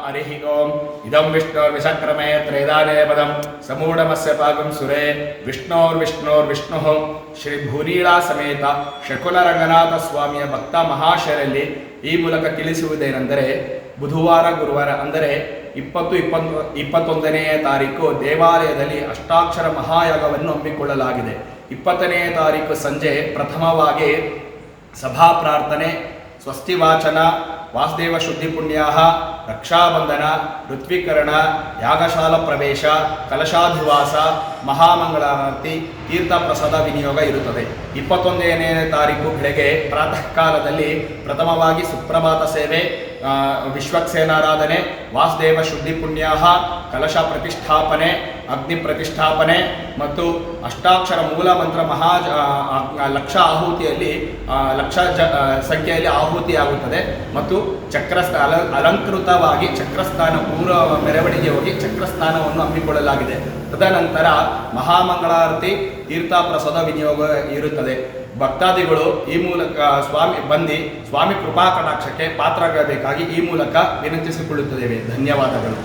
हरिः ओम् इदं विष्णोर्विषक्रमे त्रैदाने पदं समूढमस्य पाकं सुरे विष्णोर्विष्णुः ಶ್ರೀ ಭೂನೀಳಾ ಸಮೇತ ಶಕುನರಂಗನಾಥ ಸ್ವಾಮಿಯ ಭಕ್ತ ಮಹಾಶಯರಲ್ಲಿ ಈ ಮೂಲಕ ತಿಳಿಸುವುದೇನೆಂದರೆ ಬುಧವಾರ ಗುರುವಾರ ಅಂದರೆ 21ನೇ ತಾರೀಕು ದೇವಾಲಯದಲ್ಲಿ ಅಷ್ಟಾಕ್ಷರ ಮಹಾಯಾಗವನ್ನು ಹಮ್ಮಿಕೊಳ್ಳಲಾಗಿದೆ. 20ನೇ ತಾರೀಕು ಸಂಜೆ ಪ್ರಥಮವಾಗಿ ಸಭಾ ಪ್ರಾರ್ಥನೆ, ಸ್ವಸ್ತಿ ವಾಚನ, ವಾಸುದೇವ ಶುದ್ಧಿ ಪುಣ್ಯಾಹ, ರಕ್ಷಾಬಂಧನ, ಋತ್ವೀಕರಣ, ಯಾಗಶಾಲ ಪ್ರವೇಶ, ಕಲಶಾಧಿವಾಸ, ಮಹಾಮಂಗಳಾರತಿ, ತೀರ್ಥ ಪ್ರಸಾದ ವಿನಿಯೋಗ ಇರುತ್ತದೆ. 21ನೇ ತಾರೀಕು ಬೆಳಗ್ಗೆ ಪ್ರಾತಃ ಕಾಲದಲ್ಲಿ ಪ್ರಥಮವಾಗಿ ಸುಪ್ರಭಾತ ಸೇವೆ, ವಿಶ್ವಕ್ಸೇನಾರಾಧನೆ, ವಾಸುದೇವ ಶುದ್ಧಿ ಪುಣ್ಯಾಹ, ಕಲಶ ಪ್ರತಿಷ್ಠಾಪನೆ, ಅಗ್ನಿ ಪ್ರತಿಷ್ಠಾಪನೆ ಮತ್ತು ಅಷ್ಟಾಕ್ಷರ ಮೂಲ ಮಂತ್ರ ಲಕ್ಷ ಆಹುತಿಯಲ್ಲಿ ಲಕ್ಷ ಸಂಖ್ಯೆಯಲ್ಲಿ ಆಹುತಿಯಾಗುತ್ತದೆ ಮತ್ತು ಅಲಂಕೃತವಾಗಿ ಚಕ್ರಸ್ಥಾನ ಪೂರ್ವ ಮೆರವಣಿಗೆ ಹೋಗಿ ಚಕ್ರಸ್ಥಾನವನ್ನು ಹಮ್ಮಿಕೊಳ್ಳಲಾಗಿದೆ. ತದನಂತರ ಮಹಾಮಂಗಳಾರತಿ, ತೀರ್ಥ ಪ್ರಸಾದ ವಿನಿಯೋಗ ಇರುತ್ತದೆ. ಭಕ್ತಾದಿಗಳು ಈ ಮೂಲಕ ಸ್ವಾಮಿ ಕೃಪಾ ಕಟಾಕ್ಷಕ್ಕೆ ಪಾತ್ರರಾಗಬೇಕಾಗಿ ಈ ಮೂಲಕ ವಿನಂತಿಸಿಕೊಳ್ಳುತ್ತೇವೆ. ಧನ್ಯವಾದಗಳು.